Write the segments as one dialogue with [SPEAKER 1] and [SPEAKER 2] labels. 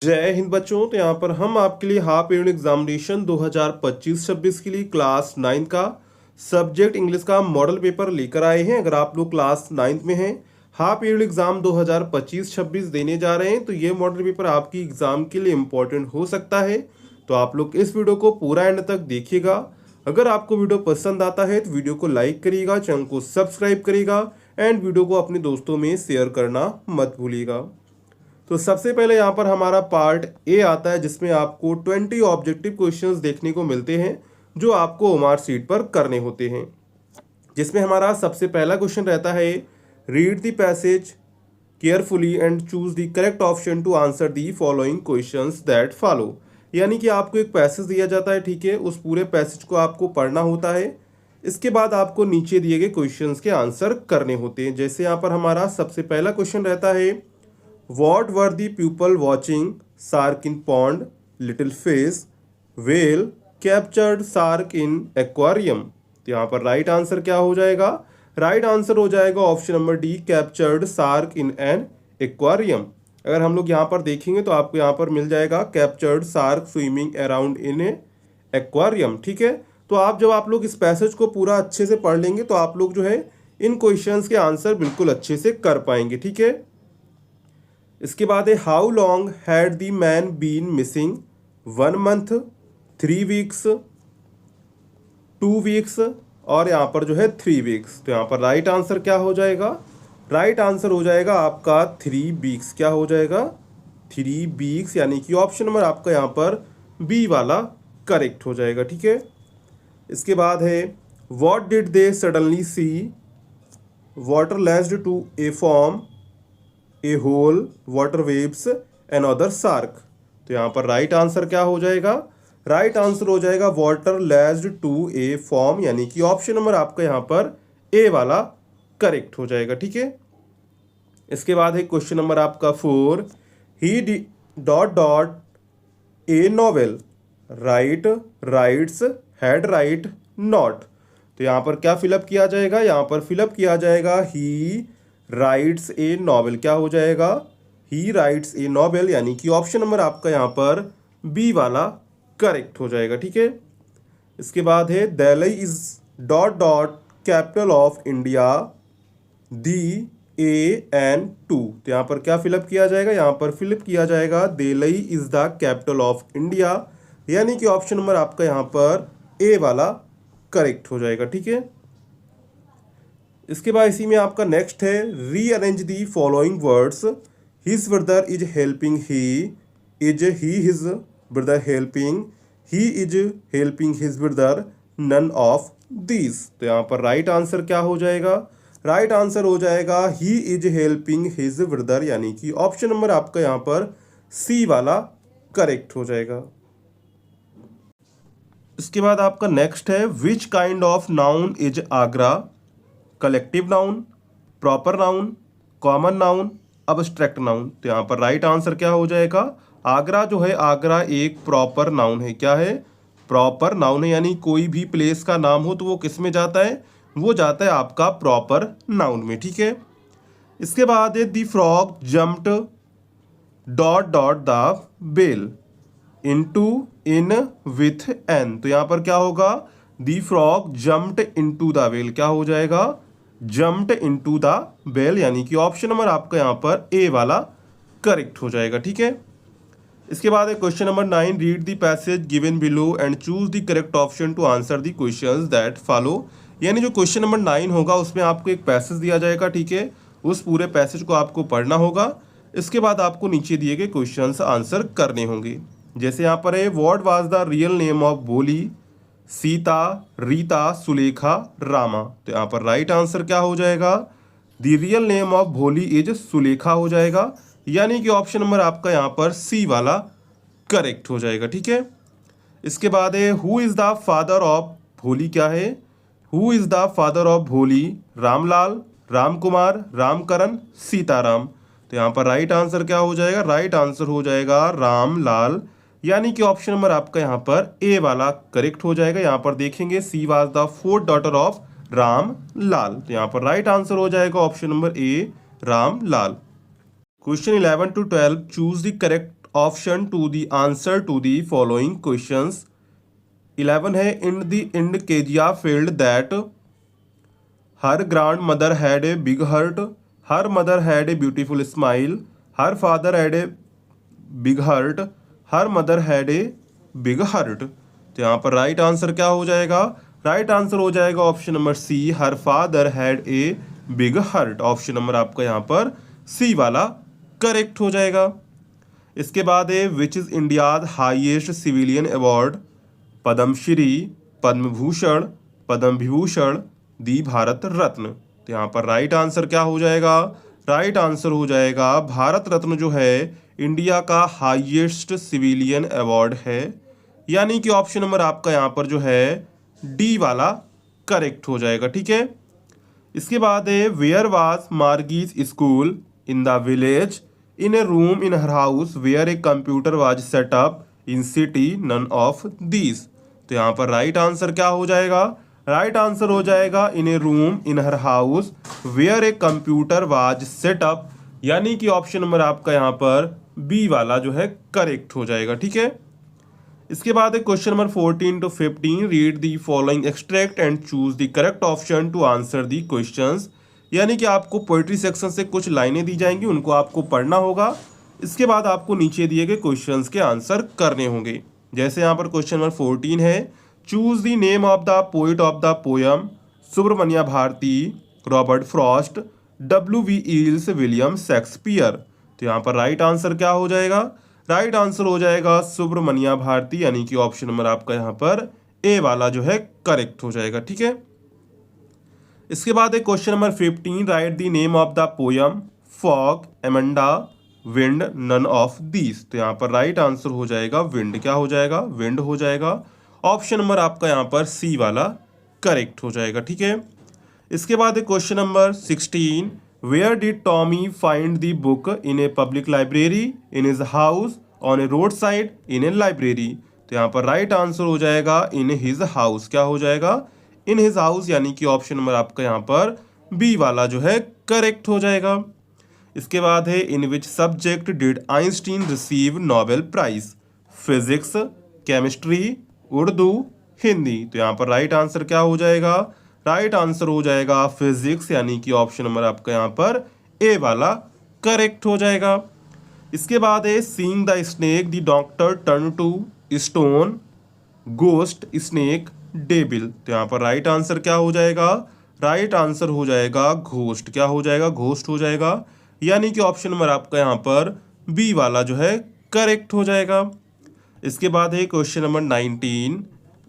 [SPEAKER 1] जय हिंद बच्चों। तो यहाँ पर हम आपके लिए हाफ ईयरली एग्जामिनेशन 2025-26 के लिए क्लास 9 का सब्जेक्ट इंग्लिश का मॉडल पेपर लेकर आए हैं। अगर आप लोग क्लास 9 में हैं, हाफ ईयरली एग्जाम 2025-26 देने जा रहे हैं, तो ये मॉडल पेपर आपकी एग्जाम के लिए इम्पोर्टेंट हो सकता है। तो आप लोग इस वीडियो को पूरा एंड तक देखिएगा। अगर आपको वीडियो पसंद आता है तो वीडियो को लाइक करिएगा, चैनल को सब्सक्राइब करिएगा एंड वीडियो को अपने दोस्तों में शेयर करना मत भूलिएगा। तो सबसे पहले यहाँ पर हमारा पार्ट ए आता है, जिसमें आपको 20 ऑब्जेक्टिव क्वेश्चंस देखने को मिलते हैं जो आपको ओमार सीट पर करने होते हैं। जिसमें हमारा सबसे पहला क्वेश्चन रहता है, read the passage carefully and choose the correct option to answer the following questions that follow. यानी कि आपको एक पैसेज दिया जाता है, ठीक है, उस पूरे पैसेज को आपको पढ़ना होता है। इसके बाद आपको नीचे दिए गए क्वेश्चंस के आंसर करने होते हैं। जैसे यहाँ पर हमारा सबसे पहला क्वेश्चन रहता है, What were the people watching? Shark in pond, little fish, whale, captured shark in aquarium। तो यहाँ पर राइट आंसर क्या हो जाएगा? राइट आंसर हो जाएगा option number D, captured shark in an aquarium. अगर हम लोग यहाँ पर देखेंगे तो आपको यहाँ पर मिल जाएगा captured shark swimming around in A aquarium, ठीक है। तो आप लोग इस पैसेज को पूरा अच्छे से पढ़ लेंगे तो आप लोग जो है इन क्वेश्चंस के आंसर बिल्कुल अच्छे से कर पाएंगे, ठीक है। इसके बाद है, how long had the man been missing? 1 month, 3 weeks, 2 weeks और यहाँ पर जो है 3 वीक्स। तो यहाँ पर राइट आंसर क्या हो जाएगा? राइट आंसर हो जाएगा आपका 3 वीक्स। क्या हो जाएगा? 3 वीक्स, यानी कि ऑप्शन नंबर आपका यहाँ पर बी वाला करेक्ट हो जाएगा, ठीक है। इसके बाद है, what did they suddenly see? Water laced to a form a hole, water waves, another shark. तो यहाँ पर राइट आंसर क्या हो जाएगा? राइट आंसर हो जाएगा water laced to a form, यानी कि ऑप्शन नंबर आपका यहाँ पर ए वाला करेक्ट हो जाएगा, ठीक है। इसके बाद है क्वेश्चन नंबर आपका 4, he dot dot a novel, right, rights, had right, not. तो यहाँ पर क्या फिलअप किया जाएगा? यहाँ पर फिलअप किया जाएगा ही राइट्स ए नॉवेल। क्या हो जाएगा? ही राइट्स ए नॉवेल, यानी कि ऑप्शन नंबर आपका यहाँ पर बी वाला करेक्ट हो जाएगा, ठीक है। इसके बाद है, Delhi is dot dot capital of India, the a an to. तो यहाँ पर क्या फिलअप किया जाएगा? यहाँ पर फिलअप किया जाएगा Delhi is the capital of India, यानी कि ऑप्शन नंबर आपका यहाँ पर ए वाला करेक्ट हो जाएगा, ठीक है। इसके बाद इसी में आपका नेक्स्ट है, rearrange the following words, his brother is helping he, is he his brother helping, he is helping his brother, none of these. तो यहाँ पर राइट आंसर क्या हो जाएगा? राइट आंसर हो जाएगा ही इज हेल्पिंग हिज ब्रदर, यानी कि ऑप्शन नंबर आपका यहाँ पर सी वाला करेक्ट हो जाएगा। इसके बाद आपका नेक्स्ट है, which kind of noun is Agra? Collective noun, proper noun, common noun, abstract noun. तो यहाँ पर राइट आंसर क्या हो जाएगा? आगरा जो है, आगरा एक प्रॉपर नाउन है। क्या है? प्रॉपर नाउन है, यानी कोई भी प्लेस का नाम हो तो वो किस में जाता है? वो जाता है आपका प्रॉपर नाउन में, ठीक है। इसके बाद है, the frog jumped dot dot the well, into, in, with, an. तो यहाँ पर क्या होगा? The frog jumped into the well. क्या हो जाएगा? जम्प्ड इनटू द बेल, यानी कि ऑप्शन नंबर आपका यहाँ पर ए वाला करेक्ट हो जाएगा, ठीक है। इसके बाद है question number 9, read the passage given below and choose the correct option to answer the questions that follow. यानी जो क्वेश्चन नंबर 9 होगा उसमें आपको एक पैसेज दिया जाएगा, ठीक है। उस पूरे पैसेज को आपको पढ़ना होगा। इसके बाद आपको नीचे दिए गए क्वेश्चन आंसर करने होंगे। जैसे यहाँ पर है, what was the real name of भोली, सीता, रीता, सुलेखा, रामा। तो यहाँ पर राइट आंसर क्या हो जाएगा? द रियल नेम ऑफ भोली इज सुलेखा हो जाएगा, यानी कि ऑप्शन नंबर आपका यहाँ पर सी वाला करेक्ट हो जाएगा, ठीक है। इसके बाद है, who is the father of भोली। क्या है? Who is the father of भोली? रामलाल, रामकुमार, रामकरण, सीताराम। तो यहाँ पर राइट आंसर क्या हो जाएगा? राइट आंसर हो जाएगा रामलाल, यानी कि ऑप्शन नंबर आपका यहाँ पर ए वाला करेक्ट हो जाएगा। यहाँ पर देखेंगे, she was the 4th daughter of Ram Lal. तो यहाँ पर राइट आंसर हो जाएगा option number A, Ram Lal. Question 11 to 12, choose the correct option to the answer to the following questions. 11 है, in the end Kezia felt that her grand mother had a big heart, her mother had a beautiful smile, her father had a big heart, her mother had a big heart. तो यहाँ पर right answer क्या हो जाएगा? Right answer हो जाएगा option number C, her father had a big heart. Option number आपका यहाँ पर सी वाला करेक्ट हो जाएगा। इसके बाद है, which is India's highest civilian award? Padmashri, Padma Bhushan, Padma Vibhushan, the Bharat Ratna. तो यहाँ पर राइट आंसर क्या हो जाएगा? राइट आंसर हो जाएगा भारत रत्न जो है इंडिया का हाईएस्ट सिविलियन अवार्ड है, यानी कि ऑप्शन नंबर आपका यहाँ पर जो है डी वाला करेक्ट हो जाएगा। ठीक है। इसके बाद है, where was Margie's school? In the village, in a room in her house, where a computer was set up, in city, none of these. तो यहाँ पर राइट आंसर क्या हो जाएगा? राइट आंसर हो जाएगा in a room in her house where a computer was set up, यानी कि ऑप्शन नंबर आपका यहाँ पर बी वाला जो है करेक्ट हो जाएगा। ठीक है। इसके बाद है question number 14 to 15, read the following extract and choose the correct option to answer the questions. यानी कि आपको पोएट्री सेक्शन से कुछ लाइनें दी जाएंगी, उनको आपको पढ़ना होगा। इसके बाद आपको नीचे दिए गए क्वेश्चंस के आंसर करने होंगे। जैसे यहाँ पर क्वेश्चन नंबर 14 है, choose the name of the poet of the poem Subramania Bharati, Robert Frost, W.V. Yeats, William Shakespeare. तो यहाँ पर राइट आंसर क्या हो जाएगा? राइट आंसर हो जाएगा सुब्रमण्य भारती, यानी कि ऑप्शन नंबर आपका यहाँ पर ए वाला जो है करेक्ट हो जाएगा। ठीक है। इसके बाद है question number 15, write the name of the poem fog, Amanda, wind, none of these. तो यहाँ पर राइट आंसर हो जाएगा विंड। क्या हो जाएगा? विंड हो जाएगा। ऑप्शन नंबर आपका यहाँ पर सी वाला करेक्ट हो जाएगा। ठीक है। इसके बाद है question number 16, where did Tommy find the book? In a public library, in his house, on a road side, in a library. तो यहाँ पर राइट आंसर हो जाएगा इन हिज हाउस। क्या हो जाएगा? इन हिज हाउस, यानी कि ऑप्शन नंबर आपका यहाँ पर बी वाला जो है करेक्ट हो जाएगा। इसके बाद है, in which subject did Einstein receive Nobel prize? Physics, chemistry, Urdu, Hindi. तो यहाँ पर राइट आंसर क्या हो जाएगा? राइट आंसर हो जाएगा फिजिक्स, यानी कि ऑप्शन नंबर आपका यहाँ पर ए वाला करेक्ट हो जाएगा। इसके बाद है, seeing the snake the doctor turn to stone, ghost, snake, devil. तो यहाँ पर राइट आंसर क्या हो जाएगा? राइट आंसर हो जाएगा घोस्ट। क्या हो जाएगा? घोस्ट हो जाएगा, यानी कि ऑप्शन नंबर आपका यहाँ पर बी वाला जो है करेक्ट हो जाएगा। इसके बाद है question number 19,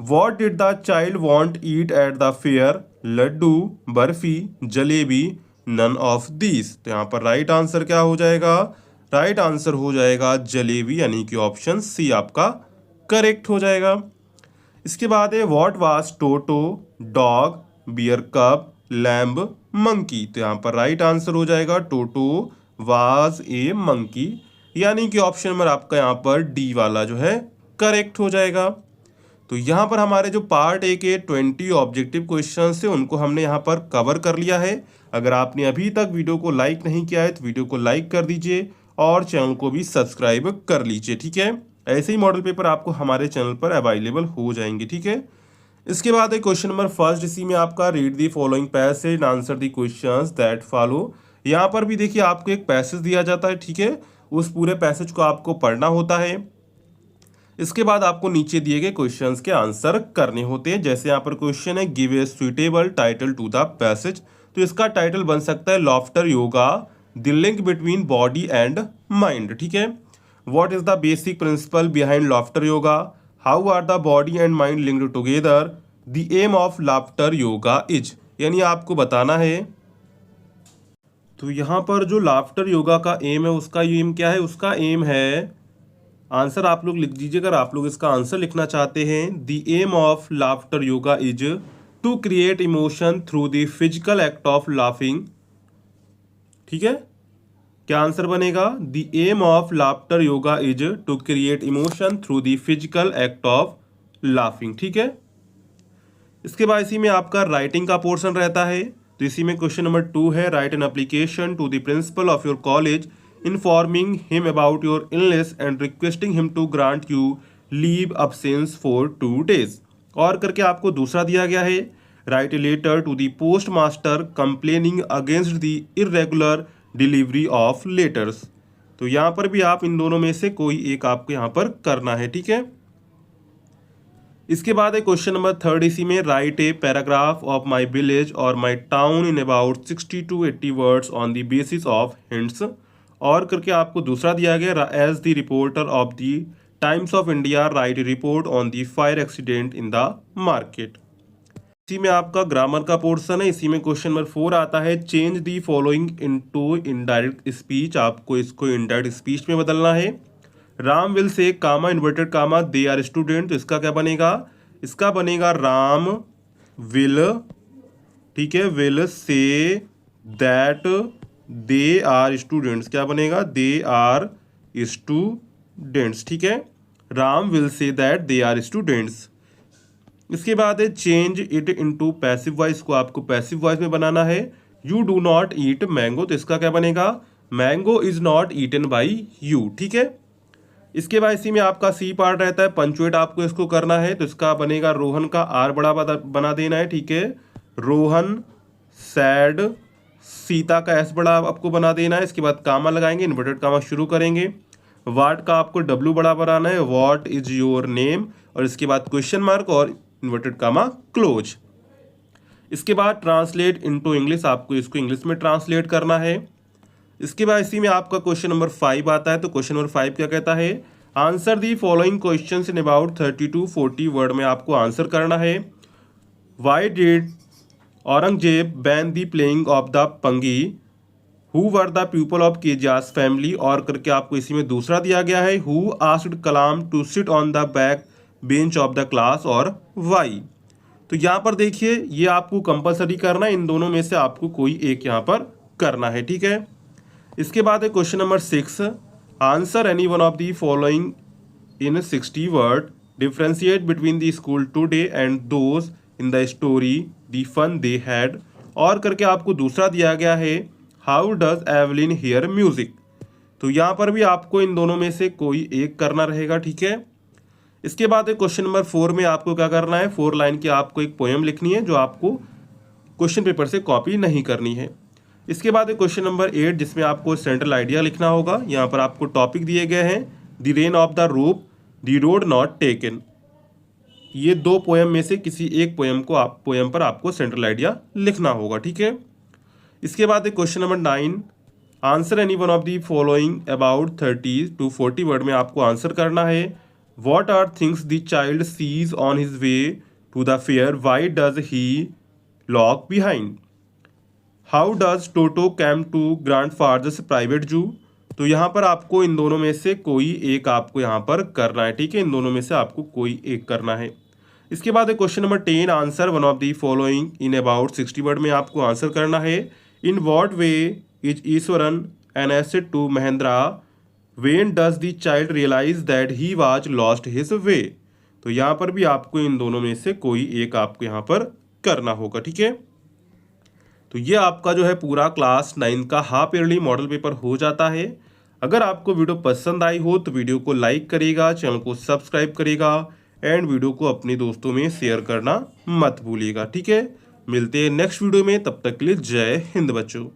[SPEAKER 1] what did the child want eat at the fair? Laddoo, barfi, jalebi, none of these. तो यहाँ पर राइट आंसर क्या हो जाएगा? राइट आंसर हो जाएगा जलेबी, यानी कि ऑप्शन सी आपका करेक्ट हो जाएगा। इसके बाद है, what was Toto, dog, bear cub, lamb, monkey. तो यहाँ पर राइट आंसर हो जाएगा टोटो वाज ए मंकी, यानी कि ऑप्शन नंबर आपका यहाँ पर डी वाला जो है करेक्ट हो जाएगा। तो यहाँ पर हमारे जो पार्ट ए के 20 ऑब्जेक्टिव क्वेश्चन थे उनको हमने यहाँ पर कवर कर लिया है। अगर आपने अभी तक वीडियो को लाइक नहीं किया है तो वीडियो को लाइक कर दीजिए और चैनल को भी सब्सक्राइब कर लीजिए। ठीक है। ऐसे ही मॉडल पेपर आपको हमारे चैनल पर अवेलेबल हो जाएंगे। ठीक है। इसके बाद है क्वेश्चन नंबर फर्स्ट, इसी में आपका read the following passage and answer the questions that follow. यहाँ पर भी देखिए आपको एक पैसेज दिया जाता है। ठीक है। उस पूरे पैसेज को आपको पढ़ना होता है। इसके बाद आपको नीचे दिए गए क्वेश्चंस के आंसर करने होते हैं। जैसे यहाँ पर क्वेश्चन है, give a suitable title to the passage. तो इसका टाइटल बन सकता है laughter yoga, the link between body and mind. ठीक है। What is the basic principle behind laughter yoga? How are the body and mind linked together? The aim of laughter yoga is. यानी आपको बताना है। तो यहाँ पर जो लाफ्टर योगा का एम है, उसका एम क्या है? उसका एम है, आंसर आप लोग लिख दीजिए अगर आप लोग इसका आंसर लिखना चाहते हैं। The aim of laughter yoga is to create emotion through the physical act of laughing. ठीक है। क्या आंसर बनेगा? The aim of laughter yoga is to create emotion through the physical act of laughing. ठीक है। इसके बाद इसी में आपका राइटिंग का पोर्शन रहता है। तो इसी में क्वेश्चन नंबर 2 है, write an application to the principal of your college informing him about your illness and requesting him to grant you leave absence for 2 days। और करके आपको दूसरा दिया गया है, write a letter to the post master complaining against the irregular delivery of letters. तो यहाँ पर भी आप इन दोनों में से कोई एक आपको यहाँ पर करना है, ठीक है। इसके बाद है क्वेश्चन नंबर 3 इसी में, write a paragraph of my village or my town in about 60 to 80 words on the basis of hints. और करके आपको दूसरा दिया गया, as the reporter of the Times of India write a report on the fire accident in the market. इसी में आपका grammar का पोर्शन है। इसी में क्वेश्चन नंबर 4 आता है, change the following into indirect speech. आपको इसको इनडायरेक्ट स्पीच में बदलना है। Ram will say comma inverted comma they are student, तो इसका क्या बनेगा, इसका बनेगा राम विल, ठीक है, will say that they are students, क्या बनेगा, दे आर स्टूडेंट्स, ठीक है, Ram will say that they are students. इसके बाद है change it into passive voice, को आपको पैसिव वॉइस में बनाना है। You do not eat mango, तो इसका क्या बनेगा, mango is not eaten by you, ठीक है। इसके बाद इसी में आपका सी पार्ट रहता है, पंचुएट आपको इसको करना है। तो इसका बनेगा, रोहन का आर बड़ा बना देना है, ठीक है, रोहन सैड, सीता का एस बड़ा आपको बना देना है। इसके बाद कामा लगाएंगे, इन्वर्टेड कामा शुरू करेंगे। वाट का आपको डब्ल्यू बड़ा बनाना है, व्हाट इज योर नेम, और इसके बाद क्वेश्चन मार्क और इन्वर्टेड कामा क्लोज। इसके बाद ट्रांसलेट इनटू इंग्लिश, आपको इसको इंग्लिश में ट्रांसलेट करना है। इसके बाद इसी में आपका क्वेश्चन नंबर 5 आता है। तो क्वेश्चन नंबर 5 क्या कहता है, answer the following questions in about 30 to 40 word में आपको आंसर करना है। Why did Aurangzeb ban the playing of the pungi, who were the people of Kezia's family, और करके आपको इसी में दूसरा दिया गया है, who asked Kalam to sit on the back bench of the class, और वाई। तो यहाँ पर देखिए, ये आपको कंपलसरी करना है, इन दोनों में से आपको कोई एक यहाँ पर करना है, ठीक है। इसके बाद है question number 6, answer any one of the following in 60 word, differentiate between the school today and those in the story the fun they had. और करके आपको दूसरा दिया गया है, how does Evelyn hear music. तो यहाँ पर भी आपको इन दोनों में से कोई एक करना रहेगा, ठीक है। इसके बाद क्वेश्चन नंबर 4 में आपको क्या करना है, 4 लाइन की आपको एक पोएम लिखनी है, जो आपको क्वेश्चन पेपर से कॉपी नहीं करनी है। इसके बाद क्वेश्चन नंबर 8, जिसमें आपको सेंट्रल आइडिया लिखना होगा। यहाँ पर आपको टॉपिक दिए गए हैं, the rain of the rope, the road not taken. ये 2 पोएम में से किसी एक पोएम पर आपको सेंट्रल आइडिया लिखना होगा, ठीक है। इसके बाद question number 9, answer any one of the following about 30 to 40 word में आपको आंसर करना है। What are things the child sees on his way to the fair? Why does he lag behind? How does Toto come to grandfather's private zoo? तो यहाँ पर आपको इन दोनों में से कोई एक आपको यहाँ पर करना है, ठीक है, इन दोनों में से आपको कोई एक करना है। इसके बाद question number 10, answer one of the following in about 60 word में आपको आंसर करना है। In what way is Iswaran an asset to Mahendra, When does the child realize that he was lost his way? तो यहाँ पर भी आपको इन दोनों में से कोई एक आपको यहाँ पर करना होगा, ठीक है। तो ये आपका जो है पूरा क्लास 9 का हाफ ईयरली मॉडल पेपर हो जाता है। अगर आपको वीडियो पसंद आई हो तो वीडियो को लाइक करेगा, चैनल को सब्सक्राइब करेगा एंड वीडियो को अपने दोस्तों में शेयर करना मत भूलिएगा, ठीक है। मिलते हैं नेक्स्ट वीडियो में, तब तक के लिए जय हिंद बच्चों।